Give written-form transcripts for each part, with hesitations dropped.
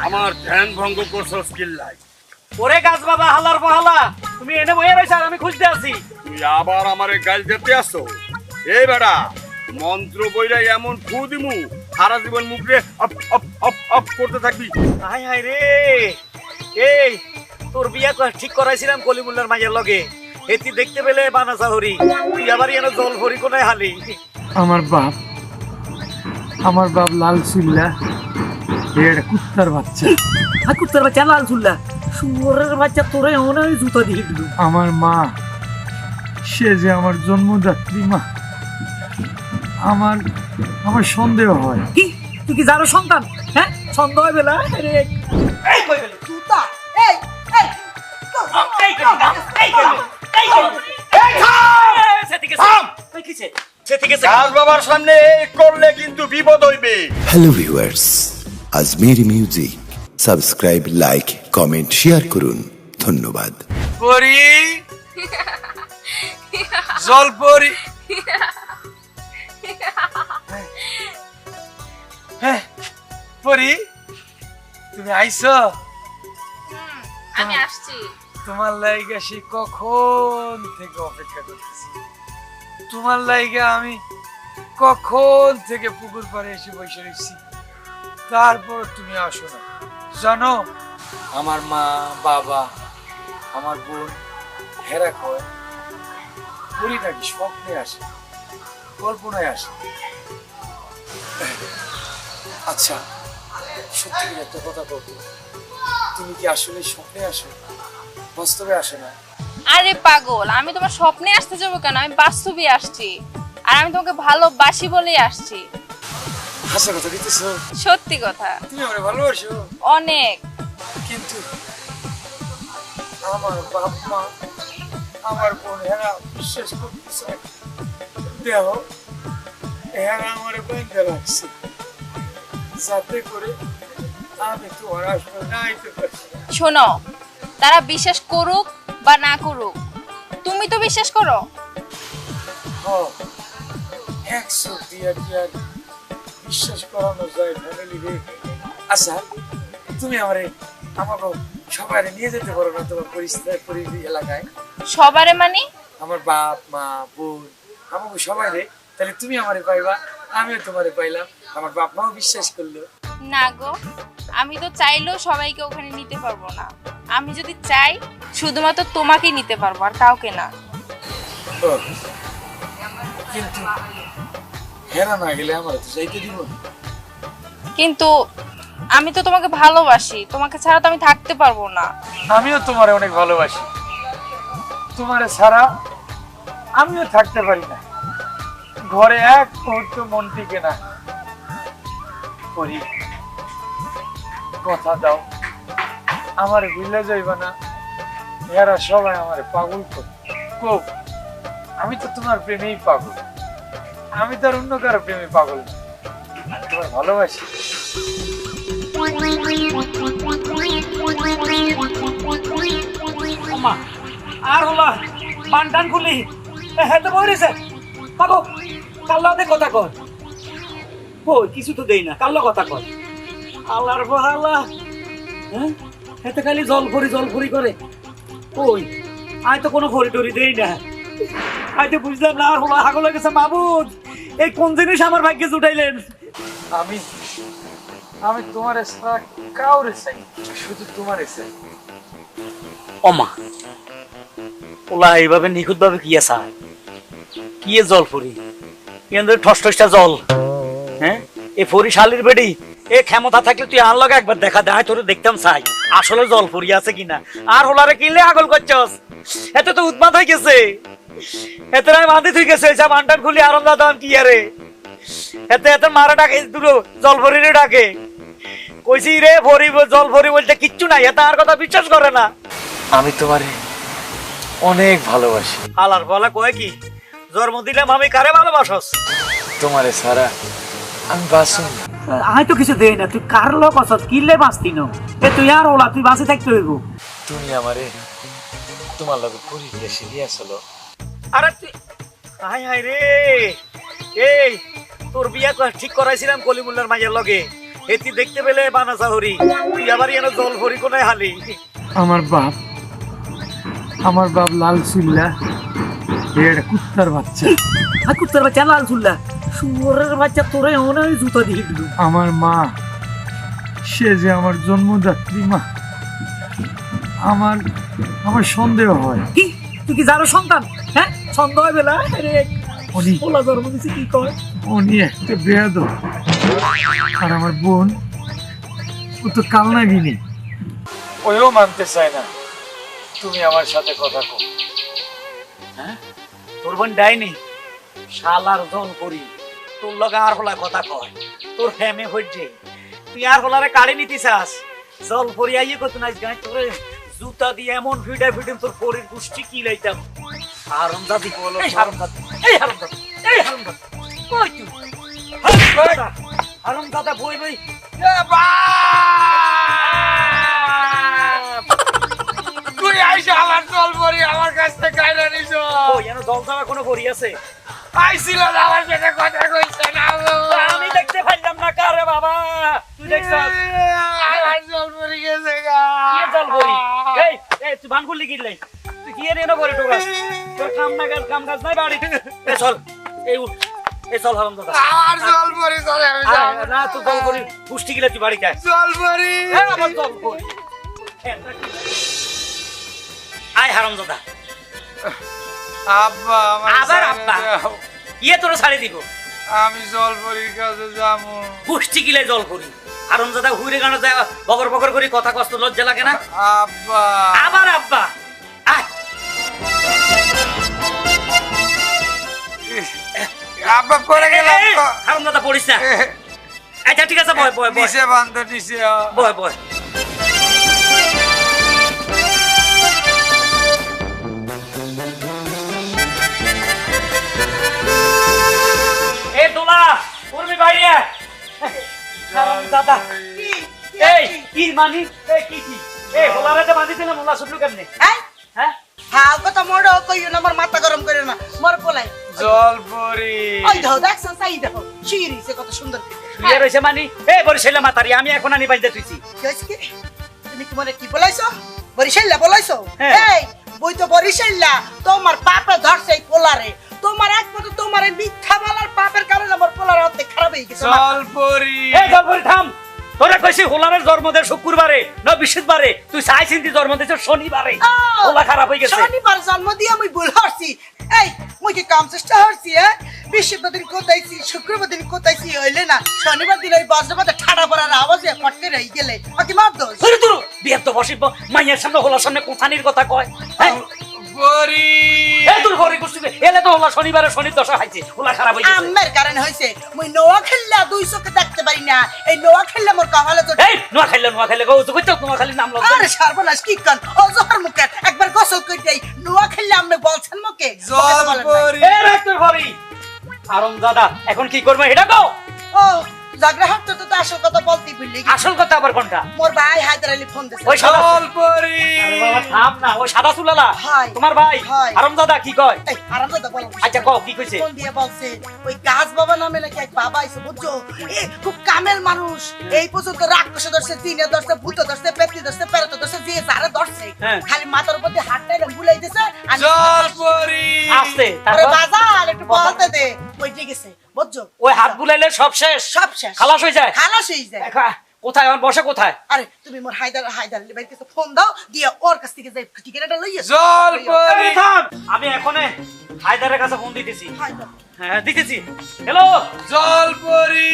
আমার ধ্যান ভঙ্গ করছস কিল্লাই। ওরে গাছ বাবা হালার পাহালা, তুমি এনে বইয়া রইছ আর আমি খুঁজতে আছি। তুই আবার আমারে গাল দিতে আসছো? এই বেটা, মন্ত্র বইরা এমন ফু দিমু সারা জীবন মুখে অপ অপ অপ অপ করতে থাকবি। হাই হাই রে, এই তোর বিয়া ঠিক করাইছিলাম কলিমুল্লার মাইয়ের লগে, এটি দেখতে পেলে বানাসা হরি, তুই আবার এনে জল ভরি কোনায় হালি। আমার বাপ লাল চুল্লা, এটা কুত্তার বাচ্চা। আর কুত্তার বাচ্চা লাল চুল্লা, শুয়োরের বাচ্চা তোরে এমন জুতো দিয়ে দিল। আমার মা, সে যে আমার জন্মদাত্রী মা। আমার সন্দেহ হয়। কি তুই কি যারো সন্তান? হ্যাঁ সন্দেহ হয় বেলা রে। এই কই গেল জুতা? এই এই এই গাছ বাবার সামনে করলে কিন্তু বিপদ হইবে। Hello viewers, Ajmeri music subscribe, like, comment, share করুন। ধন্যবাদ। পরি, জলপরি, হ্যাঁ পরি, তুমি আইছো? আমি আসছি। তোমার লাইগা সে কখন থেকে অপেক্ষা করতেছি। তোমার লাইগা আমি কখন থেকে পুকুর পাড়ে এসে বসে রয়েছি, তারপর তুমি আসো না। জানো, আমার মা বাবা, আমার বোন হেরা কয় পরি নাকি স্বপ্নে আসে, কল্পনায় আসে। আচ্ছা, সত্যি করে একটা কথা বলতো, তুমি কি আসলে স্বপ্নে আসো, বাস্তবে আসে না? আরে পাগল, আমি তোমার স্বপ্নে আসতে যাবো কেন? আমি বাস্তবে আসছি, আর আমি তোমাকে ভালোবাসি বলেই আসছি। হাসা কথা দিতেছো? সত্যি কথা। তুমি আমারে ভালোবাসো অনেক। কিন্তু আমার বাপ মা, আমার বোন হেরা বিশ্বাস করতেছে। দেহ হেরা আমারে বাইন্ধা রাখছে যাতে করে আমি তোমার আসলে না আইতে পারি। শোনো, তারা বিশ্বাস করুক বা না করুক, তুমি তো বিশ্বাস করো। হ্যাঁ, 100 দিয়া দিয়া বিশ্বাস করানো যায় ফ্যামিলি রে। আচ্ছা, তুমি আমারে আমাকে সবাই নিয়ে যেতে পারো না তোমার পরিস্থিতি এলাকায়? সবারে মানে? আমার বাপ মা বোন আমাকে সবাই রে, তাহলে তুমি আমারে পাইবা, আমিও তোমারে পাইলাম, আমার বাপ মাও বিশ্বাস করলো। না গো, আমি তো চাইলেও সবাইকে ওখানে নিতে পারবো না। আমি যদি চাই শুধুমাত্র তোমাকেই নিতে পারবো, আর কাউকে না। ও, কিন্তু হেরা না গেলে আমার তো যাইতে দিব না। কিন্তু আমি তো তোমাকে ভালোবাসি, তোমাকে ছাড়া তো আমি থাকতে পারবো না। আমিও তোমারে অনেক ভালোবাসি, তোমারে ছাড়া আমিও থাকতে পারি না। ঘরে এক মুহূর্ত মন টিকে না। করি, কথা দাও, আমার ভুলে যাইবা না। এরা সবাই আমার পাগল করে। আমি তো তোমার প্রেমেই পাগল, আমি তো আর অন্য কারো প্রেমে পাগল না। আমি তোমার ভালোবাসি। মা আর হলা বানটান খুলি হেতে বই রইছে। পাগো কাল্লাতে কথা কর। কই কিছু তো দেই না, কাল্লা কথা কর। আল্লাহর বহালা, হ্যাঁ হেতে খালি জল ভরি করে। কই আই তো কোনো ভরি টরি দেই না। আই তো বুঝলাম না আর হলা হাগল গেছে। মাবুদ, এই কোন জিনিস আমার ভাগ্যে জুটাইলেন? আমি তোমারে ছাড়া কাউরে চাই, শুধু তোমারে চাই। ওমা ওলা এইভাবে নিখুঁত ভাবে কি আসা, কি জল ফরি কিন্তু ঠস ঠসটা জল। হ্যাঁ এ ফরি শালির বেডি, এ ক্ষমতা থাকলে তুই আর লগে একবার দেখা দেয়, তোর দেখতাম চাই আসলে জল ফরি আছে কিনা। আর হোলারে কিনলে আগল করছস, এত তো উৎপাত হয়ে গেছে। এত আমি বাঁধি তুই গেছে সব আন্টান খুলি আরম দাদাম কি আরে এত মারা ডাকে দুটো জল ফরিরে ডাকে। কইছি রে ফরি জল ফরি বলতে কিচ্ছু নাই, এত আর কথা বিশ্বাস করে না। আমি তোমারে অনেক ভালোবাসি। আলার বলা কয় কি জন্ম দিলাম আমি, কারে ভালোবাসস? তোমারে ছাড়া আমি বাঁচুন। আমি তো কিছু দেই না, তুই কার লোক আছস, কিলে বাঁচতি না। এ তুই আর ওলা তুই বাঁচে থাকতে হইব। তুমি আমারে তোমার লগে পরিবেশে নিয়ে চলো। আরে তুই হাই হাই রে, এই তোর বিয়া ঠিক করাইছিলাম কলিমুল্লার মাইয়ের লগে, এটি দেখতে পেলে বানাসা হরি, তুই আবার এনে জল ভরি কোনায় হালি। আমার বাপ লাল চুল্লা, এটা কুত্তার বাচ্চা। আর কুত্তার বাচ্চা লাল চুল্লা, শুয়োরের বাচ্চা তোরে মনে হয় জুতা দিয়ে দিল। আমার মা, সে যে আমার জন্মদাত্রী মা, আমার সন্দেহ হয়। কি তুই কি যারো সন্তান? হ্যাঁ সন্দেহ হয় বেলা উনি পোলা জন্ম দিছে কি কয়? উনি একটা বেয়াদব, আর আমার বোন ও তো কালনাগিনী, ওইও মানতে চায় না তুমি আমার সাথে কথা কও। হ্যাঁ তোর বোন ডাইনি শালার জল করি, তোর লগে আর হলা কথা কয়, তোর ফ্যামে হইছে তুই আর হলারে কাড়ে নিতে চাস। জল পরি আইয়ে কত নাইস গায় তোরে জুতা দিয়ে এমন ফিডা ফিডিম তোর পরির গুষ্টি কি লাইতাম। হারামজাদি বলো, এই হারামজাদি, এই হারামজাদি, এই হারামজাদি কই তুই? হারামজাদা বই বই তুই আইসা আমার জল ভরি আমার কাছ থেকে কাইরা নিছো। ওই এনো জল দেওয়া কোনো বড়ি আছে? আইছিল না আমার সাথে কথা কইছে না। আমি দেখতে পাইলাম না কারে বাবা, তুই দেখছস আমার জল ভরি গেছে গা। কি জল ভরি? এই এই তুই ভান করলি কি লাই? তুই কি এনে ভরি টোকা? তোর কাম না কাম কাজ নাই বাড়ি। এ চল এই উঠ, এই চল হারামজাদা। আমার জল ভরি চলে আমি যাবো না তুই জল ভরি পুষ্টি গিলা তুই বাড়ি যা। জল ভরি হ্যাঁ আমার জল ভরি। আয় হারামজাদা। আব্বা আমার আবার ছেড়ে আব্বা? দাও। ইয়ে তোর ছাড়ি দিব। আমি জল ভরির কাছে যাবো। পুষ্টি গিলে জল ভরি। হারামজাদা হুইরে গানো যায় বগর বগর করে কথা কষ্ট লজ্জা লাগে না? আব্বা আবার আব্বা। আয় আব্বা পড়ে গেলাম তো। হারামজাদা পড়িস না। আচ্ছা ঠিক আছে বয় বয় বয় নিচে বান্ধ নিচে বয় বয়। এ দোলা উর্মি বাইরে আয়। হারামজাদা এই কি মানি? এই কি কি এই হোলারে তো বাঁধিছিলাম, হোলা শুনলু কেমনে? এই হ্যাঁ হাও কথা মোড়ো কইও না, আমার মাথা গরম করে না, মোর পোলাই জল ভরি। ওই দেখো দেখছো সাই দেখো শিরি সে কত সুন্দর বিয়ে রয়েছে মানি? এই বরিশালে মাতারি আমি এখন আনি বাইন্দা তুইছি। কি হইছে কি? তুমি কি মনে কি বলাইছো? বরিশাল্লা বলাইছো? হ্যাঁ। এই বই তো বরিশাল্লা, তোমার পাপে ধরছে এই পোলারে, তোমার একমাত্র তোমার এই মিথ্যা বলার পাপের কারণে আমার পোলার অর্ধেক খারাপ হয়ে গেছে। জল ভরি। এই জলপরি থাম, তোরা কইছি হোলারের জন্মদিন শুক্রবারে না বৃহস্পতিবারে, তুই চাই চিন্তি জন্ম দিছ শনিবারে। হোলা খারাপ হয়ে গেছে। শনিবার জন্ম দিয়ে আমি ভুল হরছি। এই মুই কি কাম চেষ্টা হরছি? বৃহস্পতিবার দিন কোথাইছি, শুক্রবার দিন কোথাইছি, হইলে না শনিবার দিন ওই বজ্রপাতে ঠাডা পড়ার আওয়াজে ফটকে রয়ে গেলে ওকে মার দোষ। ধরে তুই বিয়ে তো বসিব মাইয়ের সামনে হোলার সামনে কোথানির কথা কয়? হ্যাঁ ভরি। এই তোর ঘরে কুস্তি এলে তো হোলা শনিবারে শনির দশা খাইছে, হোলা খারাপ হয়ে গেছে। আম্মের কারণে হইছে, মুই নোয়া খেললা দুই চোখে দেখতে পারি না, এই নোয়া খেললা মোর কপালে তো। এই নোয়া খাইলে গো তো কইতো নোয়া খালি নাম লজ্জা। আরে সর্বনাশ কি কন ও জহর মুখে একবার গোসল কই দেই, নোয়া খেললা আপনি বলছেন মুখে জল ভরি। এই রাখ তোর ঘরে। হারামজাদা এখন কি করবে এটা কও? ও জাগরা হাত তো আসল কথা বলতেই ভুললি। আসল কথা আবার কোনটা? মোর ভাই হায়দার আলী ফোন দিছে। ওই সাদা জল ভরি। আরে বাবা থাম না, ওই সাদা চুলালা হাই। তোমার ভাই হাই। হারামজাদা কি কয়? এই আরামদাদা বলো। আচ্ছা কও কি কইছে? ফোন দিয়ে বলছে ওই গাছ বাবা নামে নাকি এক বাবা আইছে বুঝছো, এ খুব কামেল মানুষ, এই পর্যন্ত রাক্ষস ধরছে, জিনে ধরছে, ভূত ধরছে, পেতনি ধরছে, পেরত ধরছে, যে যারে ধরছে হ্যাঁ। খালি মাথার উপর দিয়ে হাত টাইরা বুলাই দিছে। আর জল ভরি। আসতে আরে তারপর বাজার একটু বলতে দে, ওই ঠিক আছে বুঝছো। ওই হাত বুলাইলে সব শেষ, সব শেষ, খালাস হয়ে যায়। খালাস হয়ে যায়। কোথায় আমার বসে কোথায়? আরে তুমি মোর হায়দার আলী ভাইয়ের কাছে ফোন দাও, দিয়ে ওর কাছ থেকে যাই টিকেটটা লইয়া জল ভরি। এই থাম, আমি এখনে হায়দারের কাছে ফোন দিতেছি। হায়দার হ্যাঁ দিতেছি। হ্যালো জল ভরি।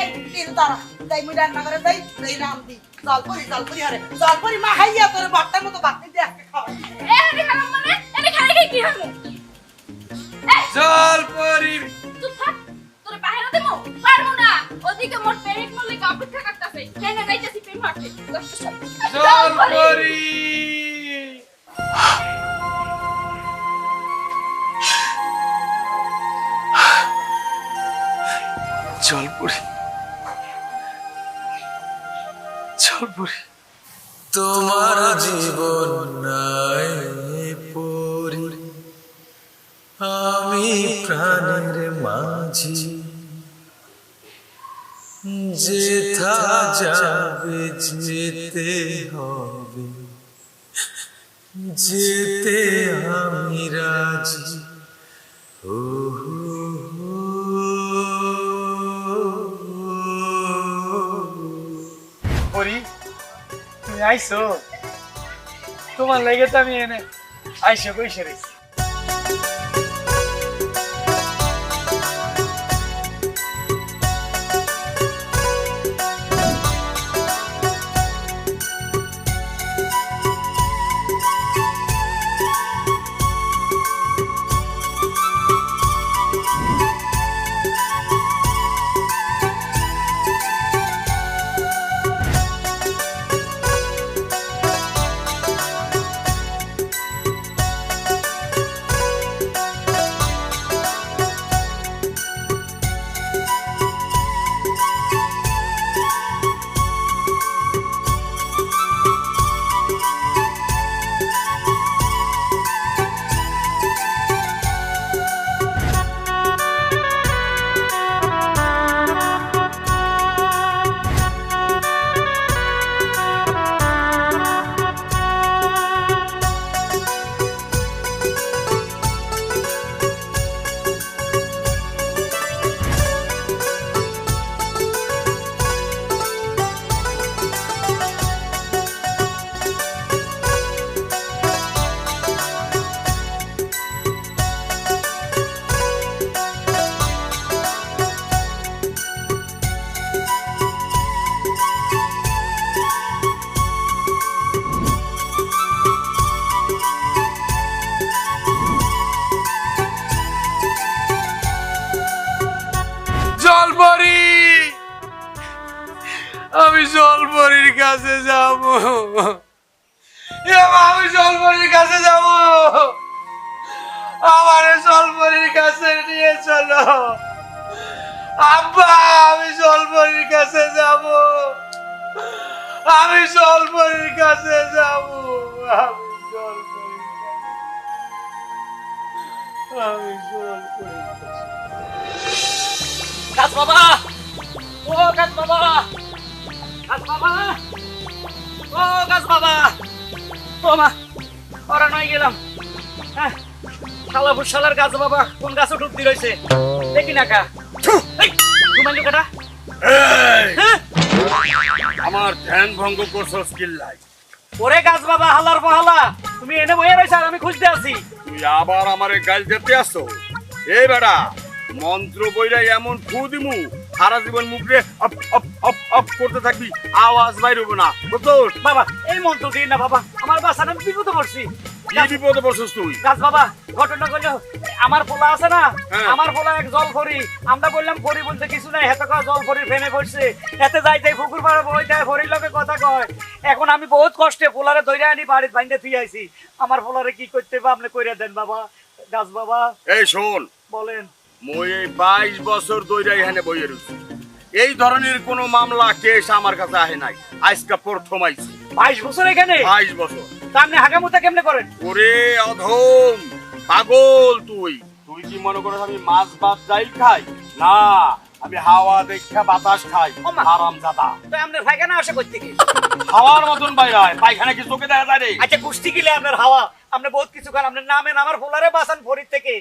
এই তিন তারা যাই মুই রান্না করে যাই, এই রাম দি জলপরি হারে জলপরি মা হাইয়া তোর বাটটার মতো বাটনি দিয়ে আজকে খাওয়া। এ আমি খালাম মানে এনে খাই কি হলো? এই জল ভরি। চুপ থাক, তোর বাইরে দেবো পারবো না, ওদিকে মোর পেরেক মলে অপেক্ষা করতেছে, কেন যাইতেছি পেন মারতে। জল ভরি। জল ভরি। জল ভরি। তোমার জীবন নাই পরি আমি প্রাণের মাঝি যেথা যাবে যেতে হবে, যেতে আমি রাজি। ও পরি তুমি আইছো, তোমার লাগে তো আমি এনে আইসা বসে রয়েছি। জলপরি, আমি জলপরির কাছে যাব, আমি জলপরির কাছে যাব, আমার জলপরির কাছে নিয়ে চলো আব্বা, আমি জলপরির কাছে যাব, আমি জলপরির কাছে যাব, আমি জলপরির কাছে, আমি জলপরির কাছে। গাছ বাবা, ও গাছ বাবা, গাছ বাবা, ও গাছ বাবা, ও মা, ওরা নয় গেলাম। হ্যাঁ, শালা ভুষালার গাছ বাবা কোন গাছে ডুব দিয়ে রয়েছে দেখি না কা। ঘুমাইল কাটা। হ্যাঁ, আমার ধ্যান ভঙ্গ করছো স্কিল লাই। ওরে গাছ বাবা, হালার পাহালা, তুমি এনে বইয়ে রয়েছ আর আমি খুঁজতে আছি। তুই আবার আমারে গাল দিতে আসছো? এই বেটা, মন্ত্র বইরা এমন ফু দিমু সারা জীবন মুখে অপ অপ অপ অপ করতে থাকবি, আওয়াজ বাইর হবো না, বুঝছো? বাবা এই মন্ত্র দিন না বাবা, আমার বাসান আমি বিপদে পড়ছি। কি বিপদে পড়ছিস তুই? গাছ বাবা, ঘটনা করলো আমার পোলা আছে না, হ্যাঁ। আমার পোলা এক জল ফরি, আমরা বললাম ফরি বলতে কিছু নাই, হেতে কয় জল ফরি ফেমে পড়ছে, হেতে যাইতে পুকুর পাড়ে বইতে ফরির লগে কথা কয়। এখন আমি বহুত কষ্টে পোলারে ধইরা আনি বাড়িতে বাইন্দে থুই আইছি, আমার পোলারে কি করতে হবে আপনি কইরা দেন বাবা। গাছ বাবা এই শোন, বলেন। মই এই 22 বছর ধইরা এখানে বইয়ে রইছি, এই ধরনের কোনো মামলা কেস আমার কাছে আহে নাই, আজকে প্রথম আইছি। 22 বছর এখানে? 22 বছর। তা আপনি হাগামুতা কেমনে করেন? ওরে অধম পাগল, তুই তুই কি মনে করছ আমি মাছ ভাত ডাইল খাই? না, আমি হাওয়া দেখা বাতাস খাই, ওমা। আরাম দাদা। তো আপনার পায়খানা আসে কই থেকে? হাওয়ার মতন বাইরে হয়, পায়খানা কি চোখে দেখা যায় রে? আচ্ছা কুষ্টি গিলে আপনার হাওয়া, আপনি বহুত কিছু খান, আপনার নামেন আমার পোলারে বাঁচান ফরির থেকে,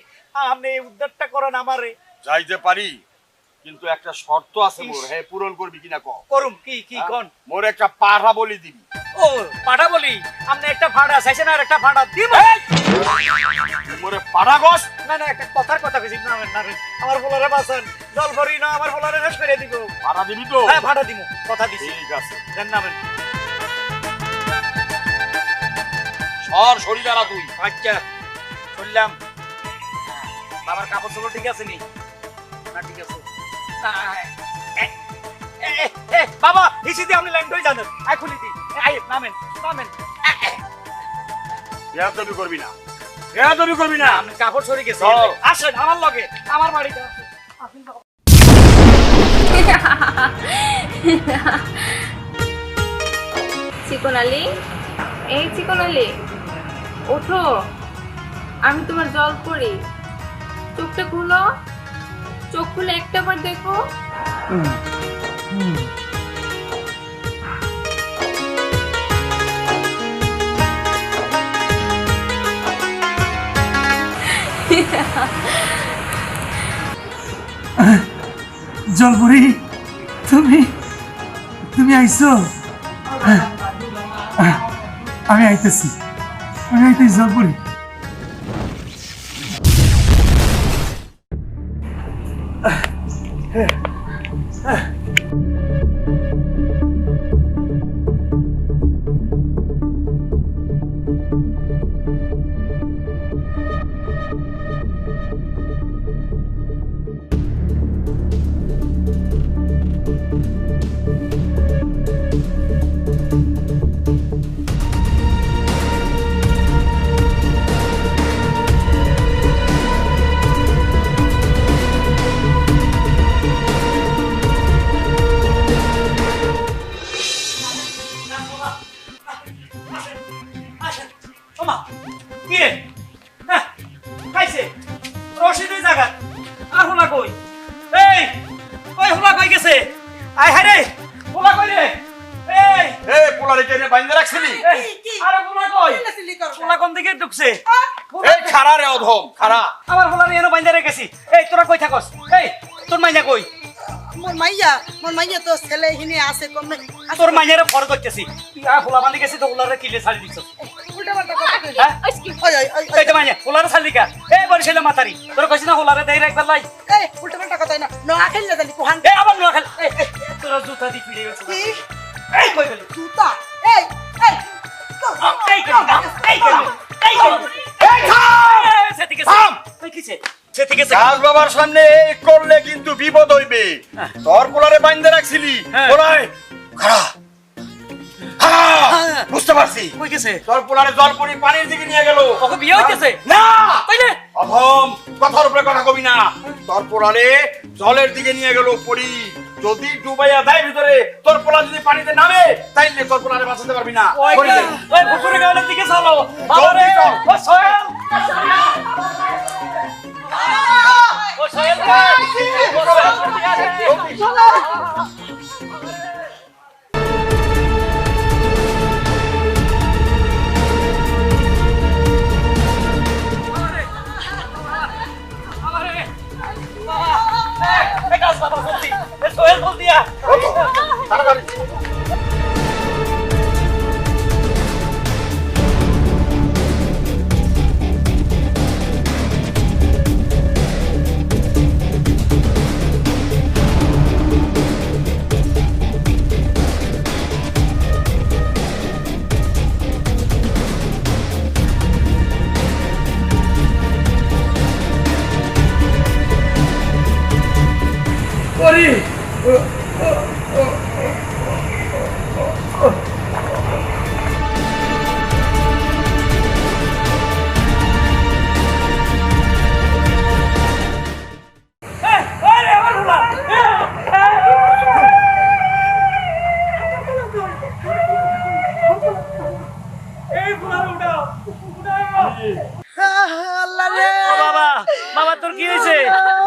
আপনি এই উদ্ধারটা করেন আমারে। যাইতে পারি, কিন্তু একটা শর্ত আছে মোর, হ্যাঁ পূরণ করবি কিনা ক? করুম কি কি কোন? মোর একটা পাঠা বলি দিবি। ও পাঠা বলি, আপনি একটা ফাড়া চাইছেন আর একটা ফাড়া দিব। মোরে পাঠা গস। না না, একটা কথার কথা কইছি, নামেন নামেন আমার পোলারে বাঁচান, জল ভরি না আমার পোলারে শেষ করে দিব। পাঠা দিবি তো? হ্যাঁ ফাড়া দিব, কথা দিছি। ঠিক আছে, দেন নামেন। সর সরি দাঁড়া তুই। আচ্ছা শুনলাম, বাবার কাপড় চোপড় ঠিক আছে নি? না ঠিক আছে না, বাবা হিসি দিয়ে আপনি লাইন ধরে জানেন, আই খুলি দি, আই নামেন নামেন। বেয়াদবি করবি না, বেয়াদবি করবি না। আপনি কাপড় সরে গেছে, চল। আসেন আমার লগে, আমার বাড়িতে আসেন। আসেন বাবা। চিকন আলী, এই চিকন আলী, ওঠো, আমি তোমার জল পড়ি, চোখটা খুলো, চোখ খুলে একটা বার দেখো। জলপুরি তুমি তুমি আইছো আমি আইতেছি জলপুরি ওমা কি রে হ্যাঁ খাইছে রশিদ ওই জায়গা আর হোলা কই এই কই হোলা কই গেছে আয় হায় রে হোলা কই রে এই এই পোলারে কে বাইন্দা রাখছিলি এই, আরে হোলা কই হোলা কোন দিকে ঢুকছে এই খারা রে অধম খারা আমার হোলা নিয়ে বাইন্দা রেখেছি এই তোরা কই থাকস এই তোর মাইয়া কই মোর মাইয়া তো ছেলে হিনে আছে কমে তোর মাইয়ারে ফর করতেছি তুই আর হোলা বান্ধি গেছিস তো হোলারে কিলে ছাড়ি দিছস উল্টা পাল্টা কথা কই হ্যাঁ ওই এই তো মাইয়া হোলারে ছাড়লি কা এই বরিশালে মাতারি তোর কইছিস না হোলারে দেই রাখবার লাই এই উল্টা পাল্টা কথা না না খেললে জানি কোহান এই আবার নোয়া খেল এই তোরা জুতা দি ফিরে গেছিস কি এই কই গেলি জুতা এই এই সেদিকে থাম তুই কিছে সেদিকে গাছ বাবার সামনে এই করলে কিন্তু বিপদ হইবে তোর পোলারে বাইন্দা রাখছিলি হ্যাঁ। পোলায় খারা বুঝতে পারছি কই গেছে তোর পোলারে জলপুরি পানির দিকে নিয়ে গেল ওকে বিয়ে হইতেছে না কইলে অধম কথার উপরে কথা কবি না তোর পোলারে জলের দিকে নিয়ে গেল পড়ি যদি ডুবাইয়া দেয় ভিতরে তোর পোলা যদি পানিতে নামে তাইলে তোর পোলারে বাঁচাতে পারবি না ওই করে দে। ওই পুকুরে গাড়ির দিকে চলো বাবারে চল। ও সোহেল ও সোহেল সোহেল বল দিয়া তাড়াতাড়ি আল্লাহ রে বাবা বাবা তোর কি হয়েছে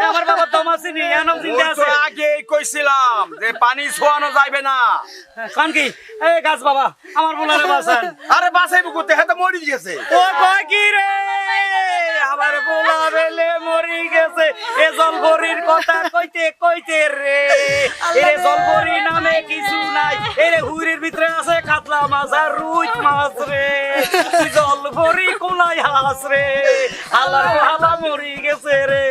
আমার বাবা তো মাসিনি এনম চিন্তা আছে আগেই কইছিলাম যে পানি ছোঁয়ানো যাইবে না কান কি এই গাছ বাবা আমার বলারে বাসান আরে বাসাইবো করতে হেতে মরি গেছে ও কয় কি রে আমার পোলা বেলে মরি গেছে এ জলপরির কথা কইতে কইতে রে এ জলপরি নামে কিছু নাই এরে হুইরের ভিতরে আছে কাতলা মাছ আর রুই মাছ রে তুই জলপরি কোলাই হাস রে হালার হালা মরি গেছে রে